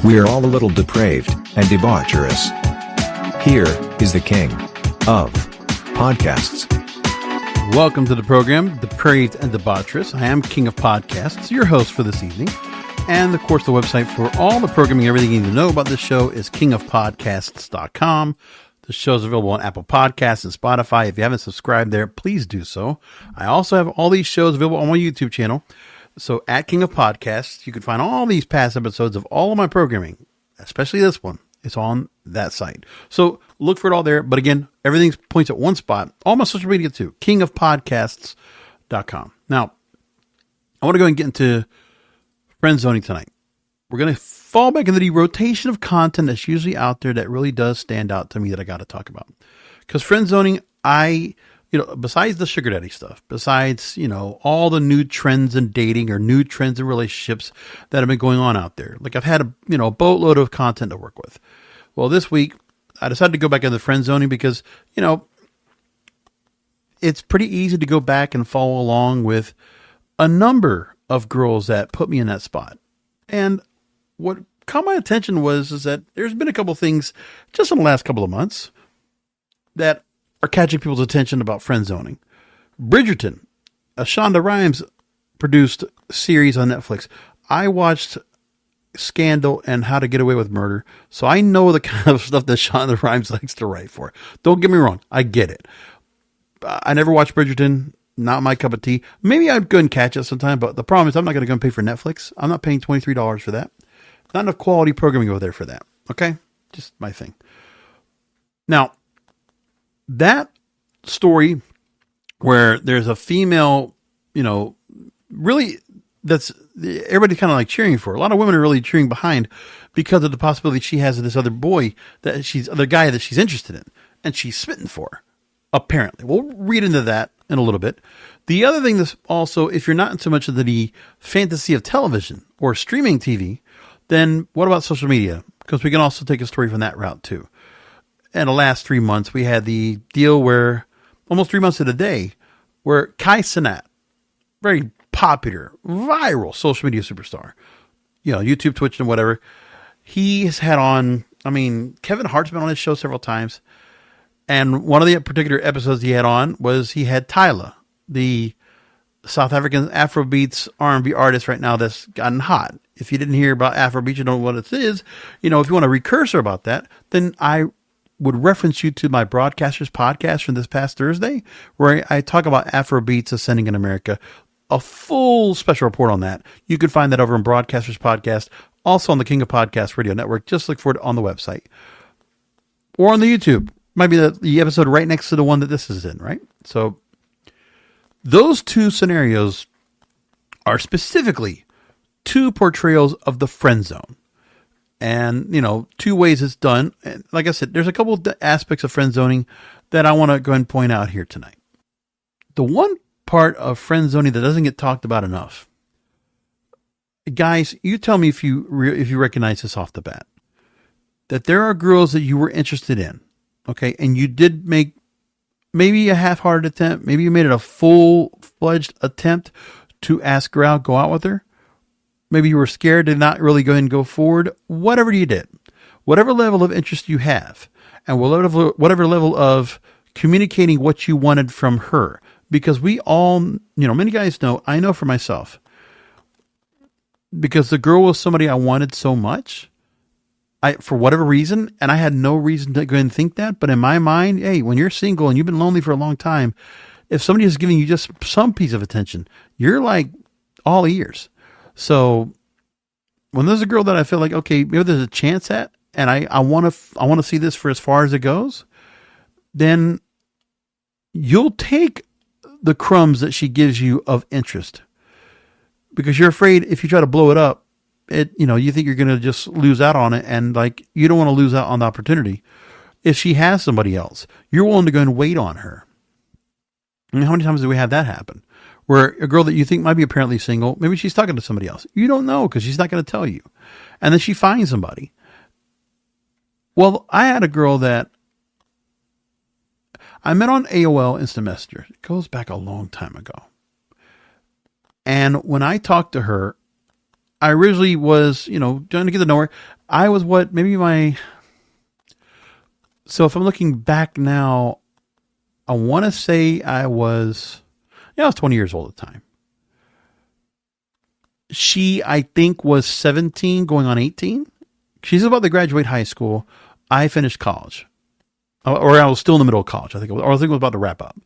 We are all a little depraved and debaucherous. Here is the king of podcasts. Welcome to the program, Depraved and Debaucherous. I am King of Podcasts, your host for this evening. And of course, the website for all the programming, everything you need to know about this show is kingofpodcasts.com. The show is available on Apple Podcasts and Spotify. If you haven't subscribed there, please do so. I also have all these shows available on my YouTube channel. So at King of Podcasts, you can find all these past episodes of all of my programming, especially this one. It's on that site. So look for it all there. But again, everything points at one spot. All my social media too. kingofpodcasts.com. Now, I want to go and get into friendzoning tonight. We're going to fall back into the rotation of content that's usually out there that really does stand out to me that I got to talk about. Because friendzoning, besides the sugar daddy stuff, besides, all the new trends in dating or new trends in relationships that have been going on out there. Like I've had a boatload of content to work with. Well, this week I decided to go back into friendzoning because, it's pretty easy to go back and follow along with a number of girls that put me in that spot. And what caught my attention is that there's been a couple things just in the last couple of months that are catching people's attention about friendzoning. Bridgerton, a Shonda Rhimes produced series on Netflix. I watched Scandal and How to Get Away with Murder, so I know the kind of stuff that Shonda Rhimes likes to write for. Don't get me wrong, I get it. I never watched Bridgerton, not my cup of tea. Maybe I'd go and catch it sometime, but the problem is I'm not going to go and pay for Netflix. I'm not paying $23 for that. Not enough quality programming over there for that. Okay? Just my thing. Now, that story where there's a female, really that's everybody kind of like cheering for. A lot of women are really cheering behind because of the possibility she has this other guy that she's interested in and she's smitten for, apparently. We'll read into that in a little bit. The other thing that's also, if you're not so much into the fantasy of television or streaming TV, then what about social media? Because we can also take a story from that route too. In the last 3 months, we had the deal where, almost 3 months to the day, where Kai Cenat, very popular, viral social media superstar, YouTube, Twitch, and whatever, he has had on, Kevin Hart's been on his show several times, and one of the particular episodes he had on was he had Tyla, the South African Afrobeats R&B artist right now that's gotten hot. If you didn't hear about Afrobeats, you don't know what it is, if you want a recursor about that, then I would reference you to my Broadcasters podcast from this past Thursday, where I talk about Afrobeats ascending in America. A full special report on that. You can find that over in Broadcasters podcast, also on the King of Podcasts Radio Network. Just look for it on the website or on the YouTube. Might be the episode right next to the one that this is in, right? So those two scenarios are specifically two portrayals of the friend zone. And, two ways it's done. And like I said, there's a couple of aspects of friend zoning that I want to go ahead and point out here tonight. The one part of friend zoning that doesn't get talked about enough. Guys, you tell me if you recognize this off the bat. That there are girls that you were interested in. Okay. And you did make maybe a half-hearted attempt. Maybe you made it a full-fledged attempt to ask her out, go out with her. Maybe you were scared to not really go and go forward. Whatever you did, whatever level of interest you have, and whatever level of communicating what you wanted from her, because we all, many guys know, I know for myself, because the girl was somebody I wanted so much, for whatever reason, and I had no reason to go and think that, but in my mind, hey, when you're single and you've been lonely for a long time, if somebody is giving you just some piece of attention, you're like all ears. So when there's a girl that I feel like, okay, maybe there's a chance at, and I want to see this for as far as it goes, then you'll take the crumbs that she gives you of interest, because you're afraid if you try to blow it up, you think you're going to just lose out on it. And you don't want to lose out on the opportunity. If she has somebody else, you're willing to go and wait on her. And how many times do we have that happen? Where a girl that you think might be apparently single, maybe she's talking to somebody else. You don't know because she's not going to tell you. And then she finds somebody. Well, I had a girl that I met on AOL Instant Messenger. It goes back a long time ago. And when I talked to her, I originally was, trying to get to know her. I was so if I'm looking back now, I want to say I was 20 years old at the time. She, I think, was 17 going on 18. She's about to graduate high school. I finished college. Or I was still in the middle of college, I think. Or I think I was about to wrap up.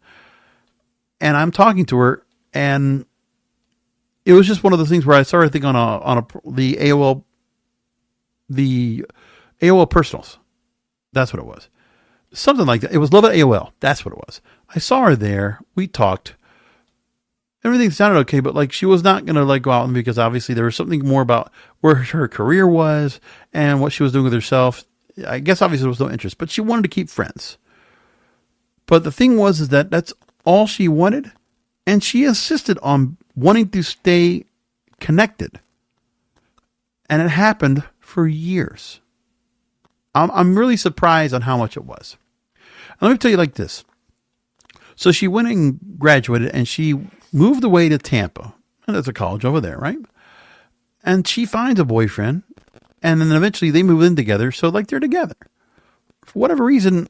And I'm talking to her, and it was just one of those things where I started thinking the AOL personals. That's what it was. Something like that. It was Love at AOL. That's what it was. I saw her there. We talked. Everything sounded okay, but like she was not going to like go out, because obviously there was something more about where her career was and what she was doing with herself. I guess obviously there was no interest, but she wanted to keep friends. But the thing was, is that that's all she wanted. And she insisted on wanting to stay connected. And it happened for years. I'm really surprised on how much it was. And let me tell you like this. So she went and graduated, and she moved away to Tampa. And there's a college over there, right? And she finds a boyfriend, and then eventually they move in together. So like they're together. For whatever reason,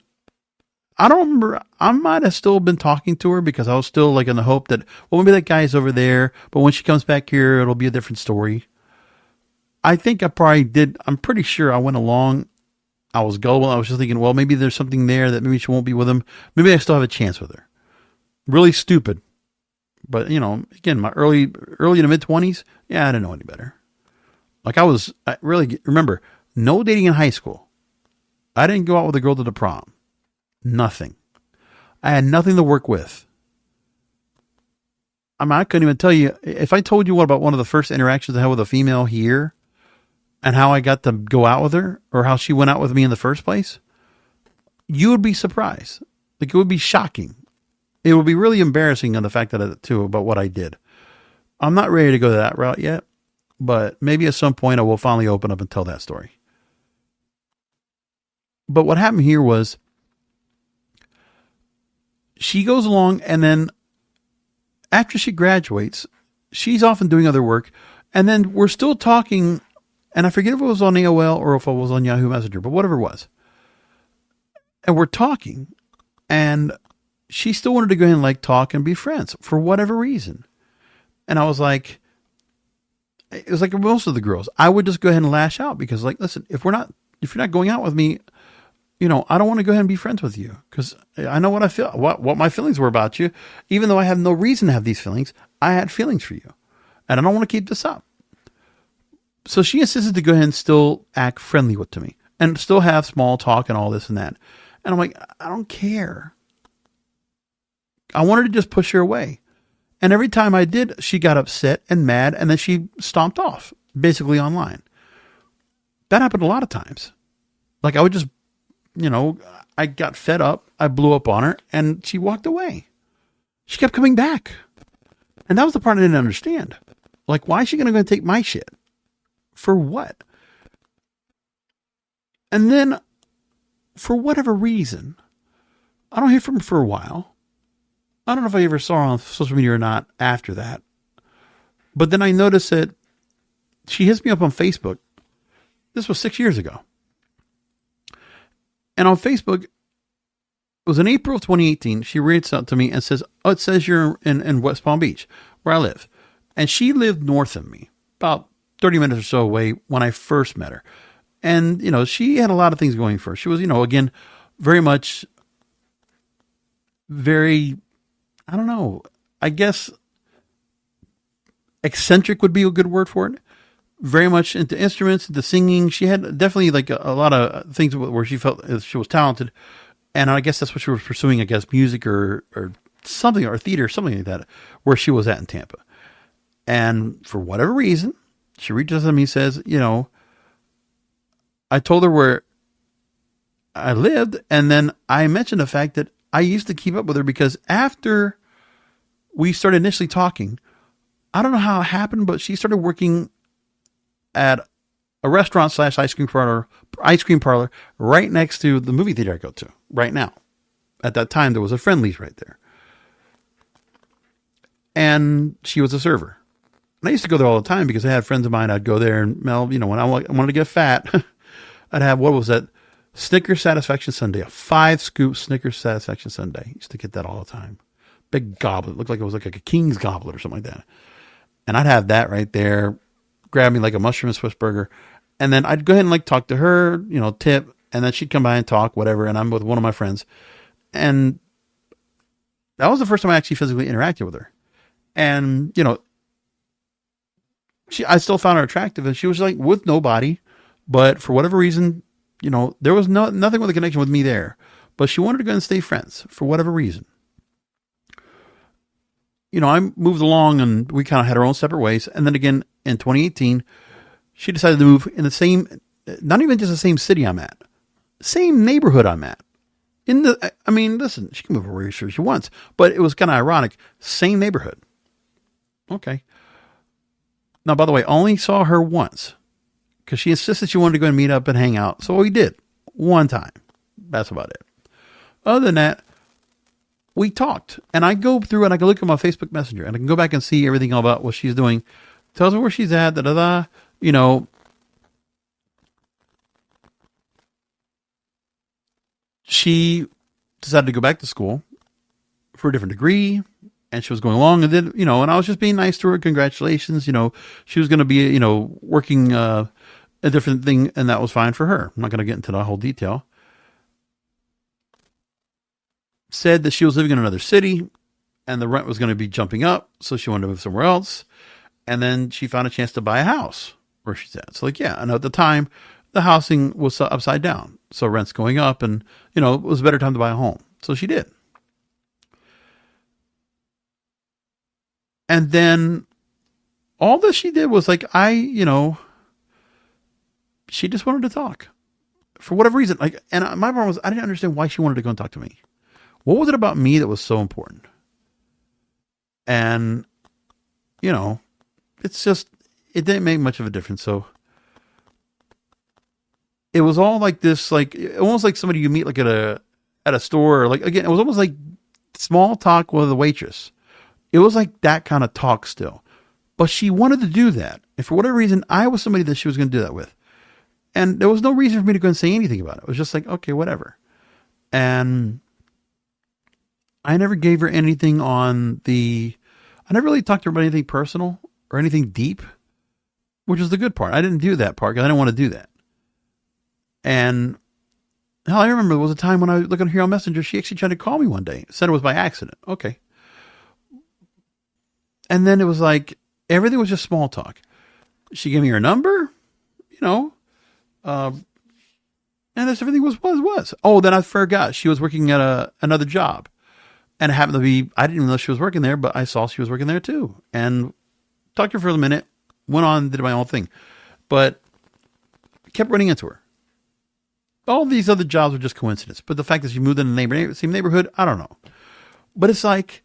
I don't remember. I might have still been talking to her because I was still like in the hope that, well, maybe that guy's over there, but when she comes back here, it'll be a different story. I think I probably did. I'm pretty sure I went along. I was gullible. I was just thinking, well, maybe there's something there that maybe she won't be with him. Maybe I still have a chance with her. Really stupid. But, again, my early to mid 20s, I didn't know any better. Like I really remember, no dating in high school. I didn't go out with a girl to the prom. Nothing. I had nothing to work with. I couldn't even tell you. If I told you what about one of the first interactions I had with a female here and how I got to go out with her, or how she went out with me in the first place, you would be surprised. Like it would be shocking. It would be really embarrassing on the fact that too, about what I did. I'm not ready to go that route yet, but maybe at some point I will finally open up and tell that story. But what happened here was she goes along, and then after she graduates, she's often doing other work. And then we're still talking, and I forget if it was on AOL or if it was on Yahoo Messenger, but whatever it was. And we're talking, and she still wanted to go ahead and like talk and be friends for whatever reason. And I was like, it was like most of the girls, I would just go ahead and lash out because like, listen, if you're not going out with me, I don't want to go ahead and be friends with you because I know what I feel, what my feelings were about you. Even though I have no reason to have these feelings, I had feelings for you and I don't want to keep this up. So she insisted to go ahead and still act friendly to me and still have small talk and all this and that. And I'm like, I don't care. I wanted to just push her away. And every time I did, she got upset and mad, and then she stomped off, basically online. That happened a lot of times. Like I would just, I got fed up, I blew up on her, and she walked away. She kept coming back. And that was the part I didn't understand. Like, why is she going to go and take my shit? For what? And then, for whatever reason, I don't hear from her for a while. I don't know if I ever saw her on social media or not after that. But then I noticed that she hits me up on Facebook. This was 6 years ago. And on Facebook, it was in April of 2018. She reaches out to me and says, it says you're in West Palm Beach, where I live. And she lived north of me, about 30 minutes or so away when I first met her. And, she had a lot of things going for her. She was, again, very much, I don't know, I guess eccentric would be a good word for it. Very much into instruments, into singing. She had definitely like a lot of things where she felt she was talented. And I guess that's what she was pursuing, I guess, music or something, or theater, something like that, where she was at in Tampa. And for whatever reason, she reaches out to me and says, I told her where I lived. And then I mentioned the fact that I used to keep up with her because after we started initially talking, I don't know how it happened, but she started working at a restaurant / ice cream parlor right next to the movie theater I go to right now. At that time, there was a Friendly's right there. And she was a server. And I used to go there all the time because I had friends of mine. I'd go there and, well, when I wanted to get fat, I'd have, what was that? Snickers Satisfaction Sundae, a 5-scoop Snickers Satisfaction Sundae. Used to get that all the time. Big goblet. Looked like it was like a king's goblet or something like that. And I'd have that right there, grab me like a mushroom and Swiss burger. And then I'd go ahead and like talk to her, tip. And then she'd come by and talk, whatever. And I'm with one of my friends. And that was the first time I actually physically interacted with her. And, I still found her attractive. And she was like with nobody. But for whatever reason, there was nothing with a connection with me there. But she wanted to go and stay friends for whatever reason. I moved along and we kind of had our own separate ways. And then again, in 2018, she decided to move in the same, not even just the same city I'm at, same neighborhood I'm at. Listen, she can move wherever she wants, but it was kind of ironic. Same neighborhood. Okay. Now, by the way, I only saw her once because she insisted she wanted to go and meet up and hang out. So we did one time. That's about it. Other than that, we talked, and I go through and I can look at my Facebook Messenger and I can go back and see everything about what she's doing. Tells me where she's at, She decided to go back to school for a different degree, and she was going along and then, and I was just being nice to her. Congratulations. She was going to be, working a different thing, and that was fine for her. I'm not going to get into the whole detail. Said that she was living in another city and the rent was going to be jumping up. So she wanted to move somewhere else. And then she found a chance to buy a house where she's at. So and at the time the housing was upside down. So rent's going up and, it was a better time to buy a home. So she did. And then all that she did was like, she just wanted to talk for whatever reason. And my problem was I didn't understand why she wanted to go and talk to me. What was it about me that was so important? And, it's just, it didn't make much of a difference. So it was all like this, like almost like somebody you meet like at a store, or like, again, it was almost like small talk with a waitress. It was like that kind of talk still, but she wanted to do that. And for whatever reason, I was somebody that she was going to do that with. And there was no reason for me to go and say anything about it. It was just like, okay, whatever. And I never gave her anything I never really talked to her about anything personal or anything deep, which is the good part. I didn't do that part because I didn't want to do that. And hell, I remember there was a time when I was looking here on Messenger, she actually tried to call me one day. Said it was by accident. Okay. And then it was like, everything was just small talk. She gave me her number, and that's everything was. Oh, then I forgot she was working at another job. And it happened to be, I didn't even know she was working there, but I saw she was working there too. And talked to her for a minute, went on, did my own thing. But kept running into her. All these other jobs were just coincidence. But the fact that she moved in the same neighborhood, I don't know. But it's like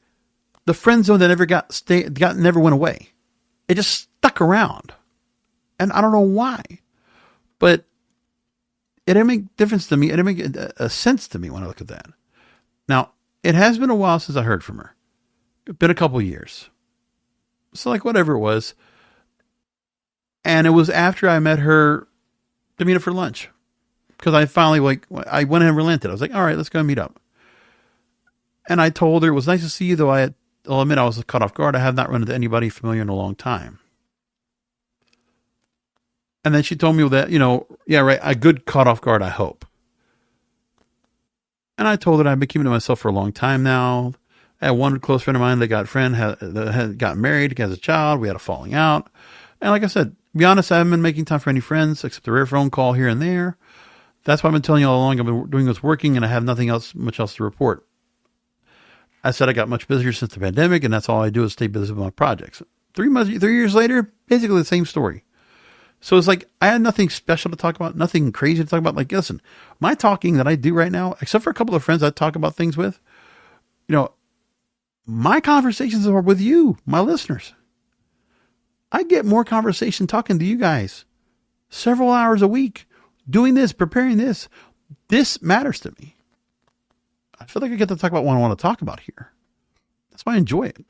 the friend zone that never went away. It just stuck around. And I don't know why. But it didn't make difference to me. It didn't make a sense to me when I look at that. Now, it has been a while since I heard from her. It's been a couple years. So like whatever it was. And it was after I met her to meet her for lunch. Because I finally I went and relented. I was like, all right, let's go and meet up. And I told her it was nice to see you, though I'll admit I was caught off guard. I have not run into anybody familiar in a long time. And then she told me that, yeah, right, a good caught off guard, I hope. And I told her I've been keeping to myself for a long time now. I had one close friend of mine that had got married, has a child. We had a falling out. And like I said, to be honest, I haven't been making time for any friends except a rare phone call here and there. That's why I've been telling you all along I've been doing this working and I have nothing much else to report. I said I got much busier since the pandemic, and that's all I do is stay busy with my projects. 3 years later, basically the same story. So it's like I had nothing special to talk about, nothing crazy to talk about. Like, listen, my talking that I do right now, except for a couple of friends I talk about things with, my conversations are with you, my listeners. I get more conversation talking to you guys several hours a week, doing this, preparing this. This matters to me. I feel like I get to talk about what I want to talk about here. That's why I enjoy it.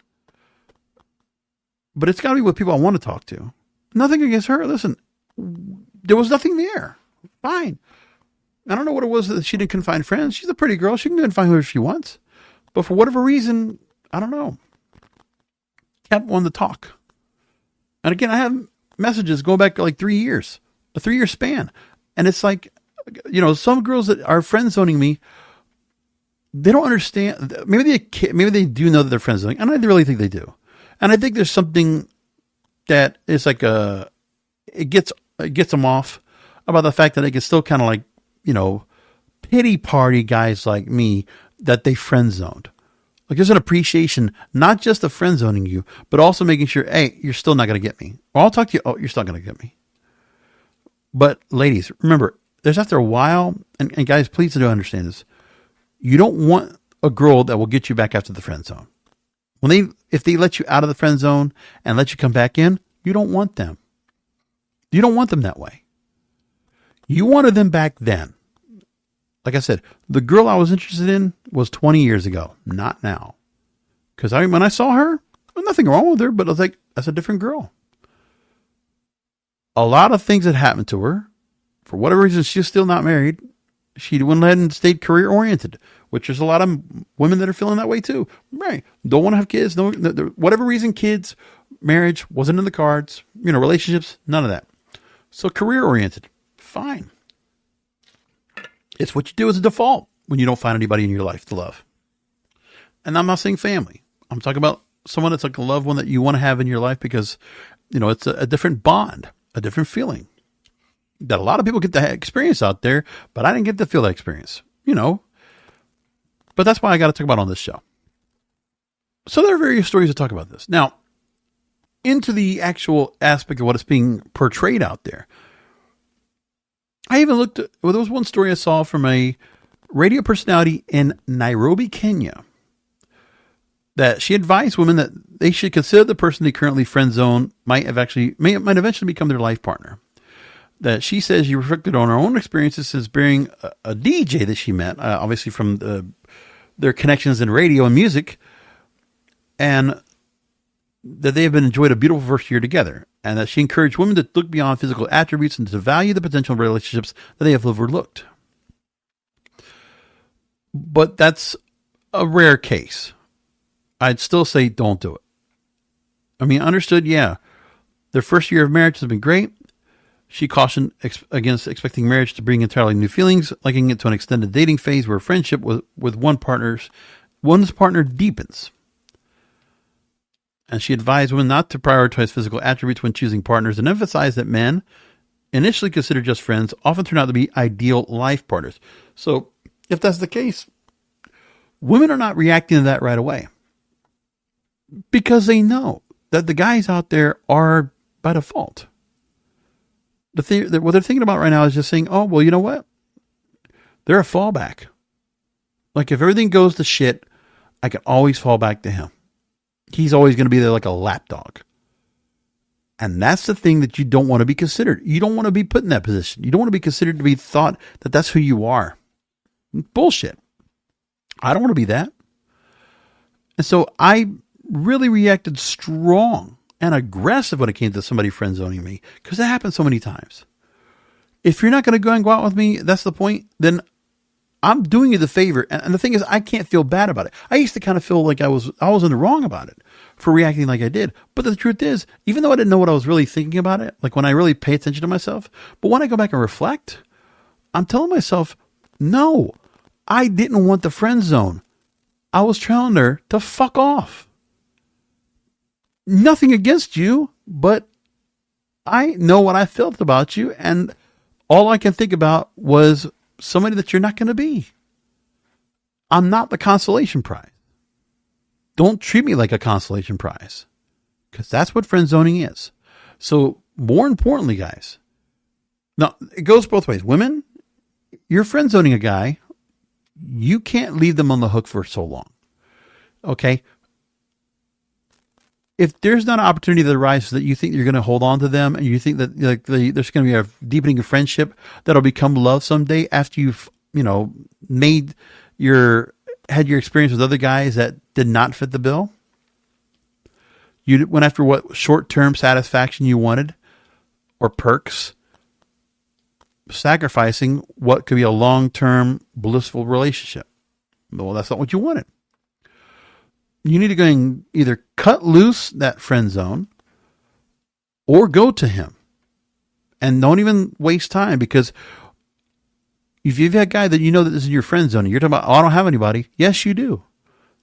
but it's got to be with people I want to talk to. Nothing against her. Listen, there was nothing there. Fine. I don't know what it was that she couldn't find friends. She's a pretty girl. She can go and find whoever she wants. But for whatever reason, I don't know, kept wanting to talk. And again, I have messages going back like 3 years, a 3-year span. And it's like, some girls that are friend zoning me, they don't understand. Maybe they do know that they're friend zoning. And I really think they do. And I think there's something that is like it gets them off about the fact that they can still kind of like, pity party guys like me that they friend zoned. Like there's an appreciation, not just of friend zoning you, but also making sure, hey, you're still not going to get me. Or I'll talk to you. Oh, you're still going to get me. But ladies, remember, there's after a while, and guys, please do understand this. You don't want a girl that will get you back after the friend zone. If they let you out of the friend zone and let you come back in, you don't want them. You don't want them that way. You wanted them back then. Like I said, the girl I was interested in was 20 years ago, not now. Because when I saw her, well, nothing wrong with her, but I was like, that's a different girl. A lot of things had happened to her. For whatever reason, she's still not married. She went ahead and stayed career-oriented, which there's a lot of women that are feeling that way too. Right. Don't want to have kids. No, whatever reason, kids, marriage wasn't in the cards. Relationships, none of that. So career-oriented, fine. It's what you do as a default when you don't find anybody in your life to love. And I'm not saying family. I'm talking about someone that's like a loved one that you want to have in your life because, it's a different bond, a different feeling that a lot of people get to experience out there, but I didn't get to feel that experience, But that's why I got to talk about on this show. So there are various stories to talk about this. Now, into the actual aspect of what is being portrayed out there. I even looked at, there was one story I saw from a radio personality in Nairobi, Kenya, that she advised women that they should consider the person they currently friend zone might eventually become their life partner. That she says she reflected on her own experiences since being a DJ that she met, obviously from their connections in radio and music, and that they have enjoyed a beautiful first year together. And that she encouraged women to look beyond physical attributes and to value the potential relationships that they have overlooked. But that's a rare case. I'd still say don't do it. I mean, understood, yeah. Their first year of marriage has been great. She cautioned against expecting marriage to bring entirely new feelings, likening it to an extended dating phase where friendship with one's partner deepens. And she advised women not to prioritize physical attributes when choosing partners and emphasized that men, initially considered just friends, often turn out to be ideal life partners. So if that's the case, women are not reacting to that right away because they know that the guys out there are by default. What they're thinking about right now is just saying, oh, well, you know what? They're a fallback. Like if everything goes to shit, I can always fall back to him. He's always going to be there like a lapdog. And that's the thing that you don't want to be considered. You don't want to be put in that position. You don't want to be considered to be thought that that's who you are. Bullshit. I don't want to be that. And so I really reacted strong and aggressive when it came to somebody friend zoning me because it happens so many times. If you're not going to go and go out with me, that's the point, then I'm doing you the favor. And the thing is, I can't feel bad about it. I used to kind of feel like I was in the wrong about it for reacting like I did. But the truth is, even though I didn't know what I was really thinking about it, like when I really pay attention to myself, but when I go back and reflect, I'm telling myself, no, I didn't want the friend zone. I was telling her to fuck off. Nothing against you, but I know what I felt about you. And all I can think about was somebody that you're not going to be. I'm not the consolation prize. Don't treat me like a consolation prize, because that's what friend zoning is. So more importantly, guys, now it goes both ways. Women, you're friend zoning a guy. You can't leave them on the hook for so long. Okay. If there's not an opportunity that arises that you think you're going to hold on to them and you think that there's going to be a deepening of friendship that'll become love someday after you've, had your experience with other guys that did not fit the bill, You went after what short-term satisfaction you wanted or perks, sacrificing what could be a long-term blissful relationship. Well, that's not what you wanted. You need to go and either cut loose that friend zone or go to him. And don't even waste time, because if you've had a guy that you know that this is your friend zone, and you're talking about, oh, I don't have anybody. Yes, you do.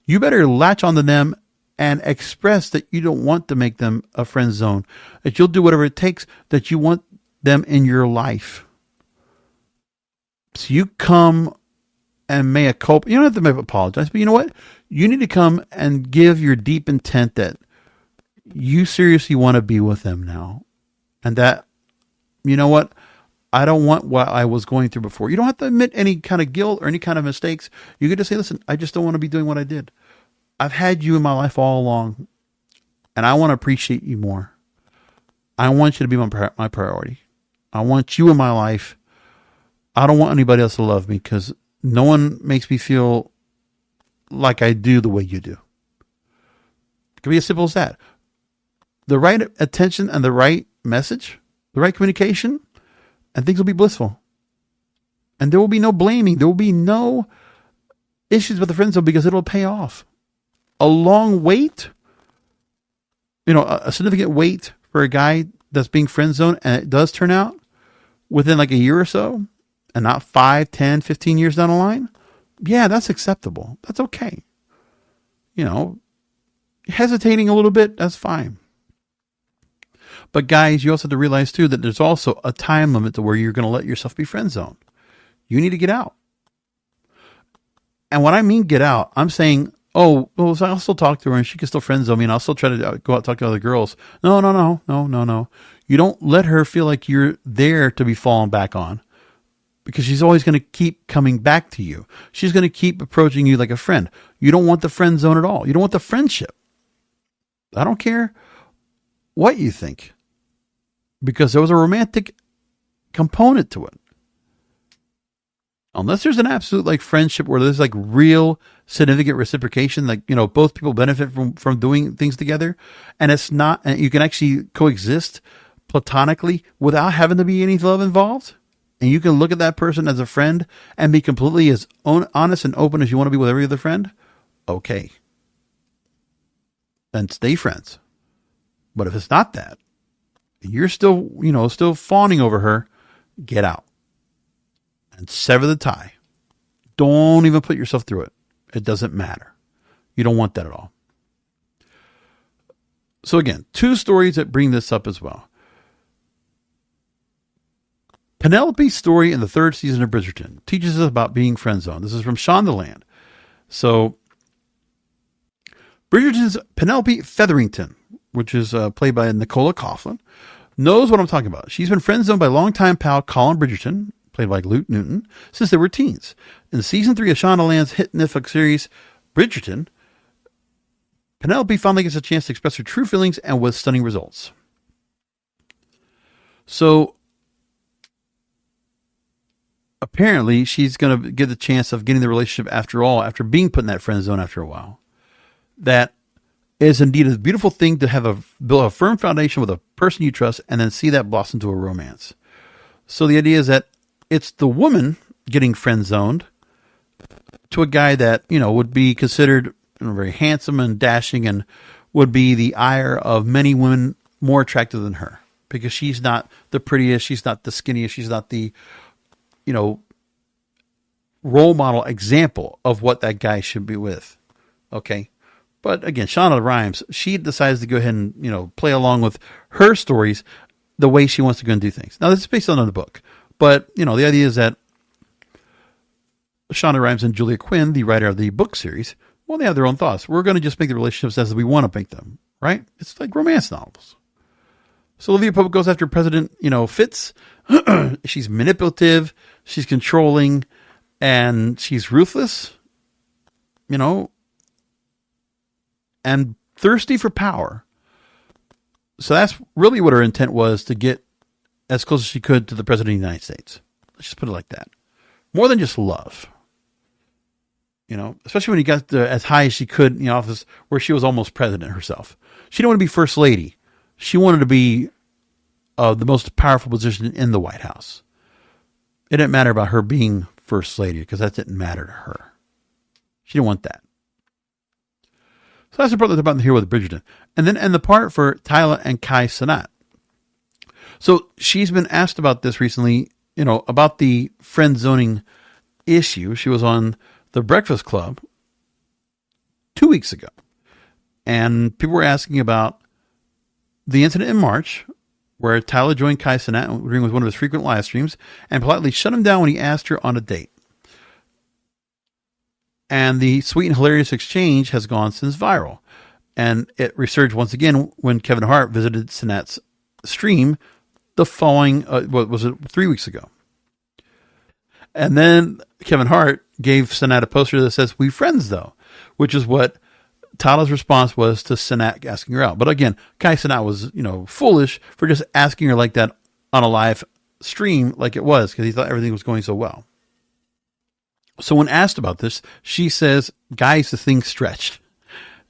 You better latch onto them and express that you don't want to make them a friend zone, that you'll do whatever it takes, that you want them in your life. So you come and mea culpa. You don't have to apologize, but you know what? You need to come and give your deep intent that you seriously want to be with them now. And that, you know what? I don't want what I was going through before. You don't have to admit any kind of guilt or any kind of mistakes. You get to say, listen, I just don't want to be doing what I did. I've had you in my life all along, and I want to appreciate you more. I want you to be my priority. I want you in my life. I don't want anybody else to love me, because no one makes me feel like I do the way you do. It can be as simple as that. The right attention and the right message, the right communication, and things will be blissful. And there will be no blaming. There will be no issues with the friend zone, because it'll pay off. A long wait, a significant wait for a guy that's being friend zoned, and it does turn out within like a year or so, and not 5, 10, 15 years down the line. Yeah, that's acceptable. That's okay. Hesitating a little bit, that's fine. But guys, you also have to realize too that there's also a time limit to where you're going to let yourself be friend zoned. You need to get out. And when I mean get out, I'm saying, oh, well, so I'll still talk to her and she can still friend zone me and I'll still try to go out and talk to other girls. No. You don't let her feel like you're there to be fallen back on, because she's always going to keep coming back to you. She's going to keep approaching you like a friend. You don't want the friend zone at all. You don't want the friendship. I don't care what you think, because there was a romantic component to it. Unless there's an absolute like friendship where there's like real significant reciprocation, like, both people benefit from doing things together, and it's not, and you can actually coexist platonically without having to be any love involved. And you can look at that person as a friend and be completely as honest and open as you want to be with every other friend. Okay. Then stay friends. But if it's not that, you're still, still fawning over her, get out and sever the tie. Don't even put yourself through it. It doesn't matter. You don't want that at all. So again, 2 stories that bring this up as well. Penelope's story in the 3rd season of Bridgerton teaches us about being friend zoned. This is from Shondaland. So Bridgerton's Penelope Featherington, which is played by Nicola Coughlan, knows what I'm talking about. She's been friend zoned by longtime pal Colin Bridgerton, played by Luke Newton, since they were teens. In season 3 of Shondaland's hit Netflix series Bridgerton, Penelope finally gets a chance to express her true feelings, and with stunning results. So apparently she's going to get the chance of getting the relationship after being put in that friend zone after a while. That is indeed a beautiful thing, to build a firm foundation with a person you trust and then see that blossom to a romance. So the idea is that it's the woman getting friend zoned to a guy that, would be considered very handsome and dashing and would be the ire of many women more attractive than her, because she's not the prettiest. She's not the skinniest. She's not the, role model example of what that guy should be with. Okay. But again, Shonda Rhimes, she decides to go ahead and, play along with her stories the way she wants to go and do things. Now, this is based on the book. But, the idea is that Shonda Rhimes and Julia Quinn, the writer of the book series, well, they have their own thoughts. We're going to just make the relationships as we want to make them, right? It's like romance novels. So Olivia Pope goes after President, Fitz. She's manipulative. She's controlling. And she's ruthless, and thirsty for power. So that's really what her intent was, to get as close as she could to the President of the United States. Let's just put it like that. More than just love. especially when he got as high as she could in the office where she was almost president herself. She didn't want to be first lady. She wanted to be the most powerful position in the White House. It didn't matter about her being first lady because that didn't matter to her. She didn't want that. So that's the part that's about here with Bridgerton. And the part for Tyla and Kai Cenat. So she's been asked about this recently, about the friend zoning issue. She was on The Breakfast Club 2 weeks ago. And people were asking about the incident in March where Tyla joined Kai Cenat during one of his frequent live streams and politely shut him down when he asked her on a date. And the sweet and hilarious exchange has gone since viral. And it resurged once again when Kevin Hart visited Cenat's stream the following, 3 weeks ago. And then Kevin Hart gave Cenat a poster that says, "We friends though," which is what Tyla's response was to Cenat asking her out. But again, Kai Cenat was, foolish for just asking her like that on a live stream like it was because he thought everything was going so well. So when asked about this, she says, "Guys, the thing stretched."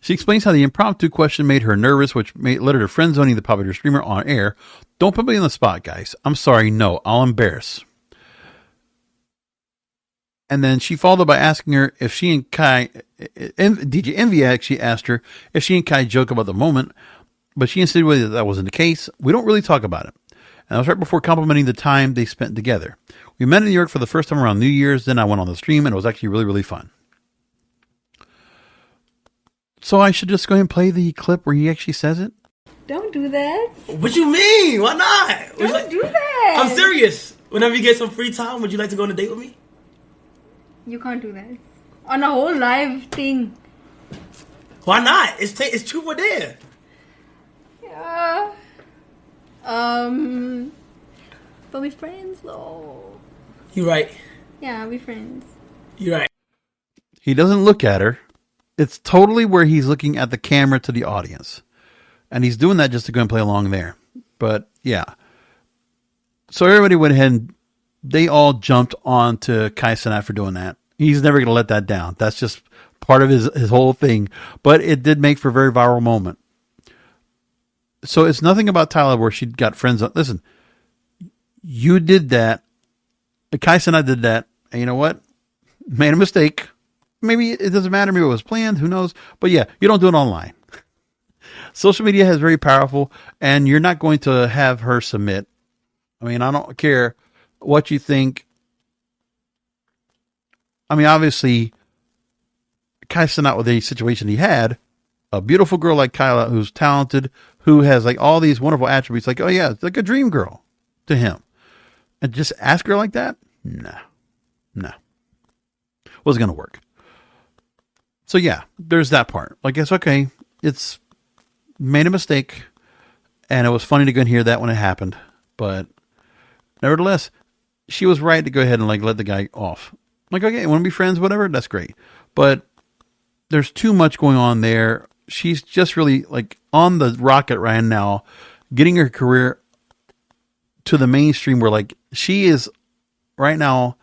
She explains how the impromptu question made her nervous, which led her to friend zoning the popular streamer on air. "Don't put me on the spot, guys. I'm sorry. No, I'll embarrass." And then she followed up by asking her if she and Kai, DJ Envy actually asked her if she and Kai joke about the moment, but she insinuated that wasn't the case. "We don't really talk about it." And that was right before complimenting the time they spent together. "We met in New York for the first time around New Year's. Then I went on the stream and it was actually really, really fun." So I should just go ahead and play the clip where he actually says it? Don't do that. What you mean? Why not? Don't do that. I'm serious. Whenever you get some free time, would you like to go on a date with me? You can't do that. On a whole live thing. Why not? It's true or dare. Yeah. But we friends though. You right. Yeah, we friends. You right. He doesn't look at her. It's totally where he's looking at the camera to the audience. And he's doing that just to go and play along there. But yeah. So everybody went ahead and they all jumped onto Kai Cenat for doing that. He's never going to let that down. That's just part of his whole thing. But it did make for a very viral moment. So it's nothing about Tyla where she got friends on. Listen, you did that. Kai Cenat did that. And you know what? Made a mistake. Maybe it doesn't matter. Maybe it was planned. Who knows? But yeah, you don't do it online. Social media is very powerful, and you're not going to have her submit. I mean, I don't care what you think. I mean, obviously, Kai Cenat with the situation he had, a beautiful girl like Kyla, who's talented, who has like all these wonderful attributes, like, oh yeah, it's like a dream girl to him. And just ask her like that? No. Wasn't going to work. So yeah, there's that part. Like, it's okay. It's made a mistake, and it was funny to go and hear that when it happened. But nevertheless, she was right to go ahead and like let the guy off. Like, okay, you want to be friends, whatever, that's great. But there's too much going on there. She's just really like on the rocket right now, getting her career to the mainstream where like she is right now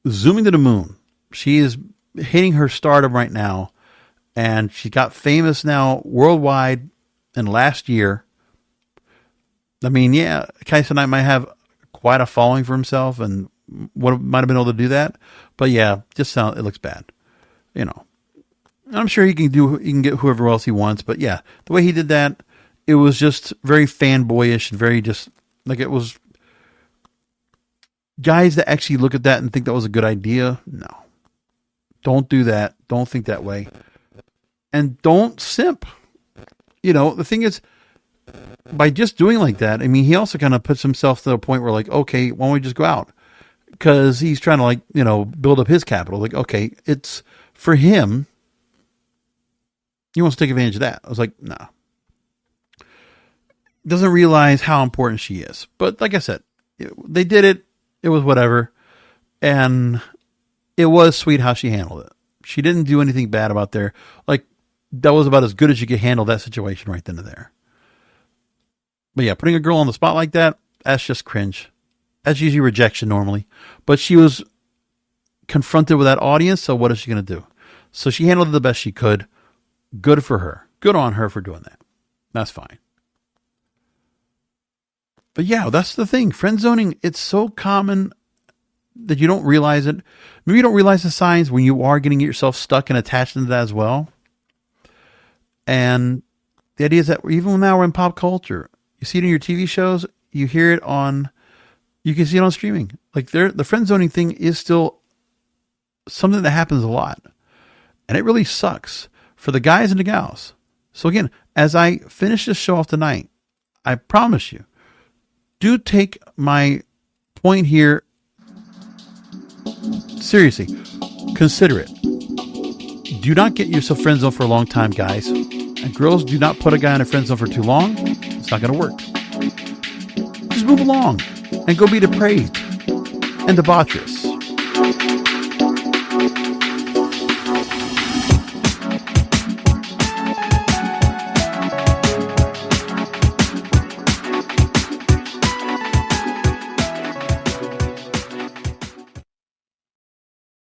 zooming to the moon. She is hitting her stardom right now. And she got famous now worldwide in last year. I mean, yeah, Kai Cenat might have quite a following for himself and might have been able to do that. But yeah, it looks bad. I'm sure he can get whoever else he wants. But yeah, the way he did that, it was just very fanboyish and very just like it was guys that actually look at that and think that was a good idea. No, don't do that. Don't think that way. And don't simp. The thing is, by just doing like that, I mean, he also kind of puts himself to a point where like, okay, why don't we just go out? Because he's trying to like, build up his capital. Like, okay, it's for him. He wants to take advantage of that. I was like, nah. Doesn't realize how important she is. But like I said, they did it. It was whatever. And it was sweet how she handled it. She didn't do anything bad about there. Like, that was about as good as you could handle that situation right then and there. But yeah, putting a girl on the spot like that, that's just cringe. That's usually rejection normally. But she was confronted with that audience. So what is she going to do? So she handled it the best she could. Good for her. Good on her for doing that. That's fine. But yeah, that's the thing. Friend zoning, it's so common that you don't realize it. Maybe you don't realize the signs when you are getting yourself stuck and attached into that as well. And the idea is that even now we're in pop culture, you see it in your TV shows, you hear it on, you can see it on streaming. Like the friend zoning thing is still something that happens a lot. And it really sucks for the guys and the gals. So again, as I finish this show off tonight, I promise you, do take my point here seriously. Consider it. Do not get yourself friend zone for a long time, guys. And girls, do not put a guy in a friend zone for too long. It's not going to work. Just move along and go be depraved and debaucherous.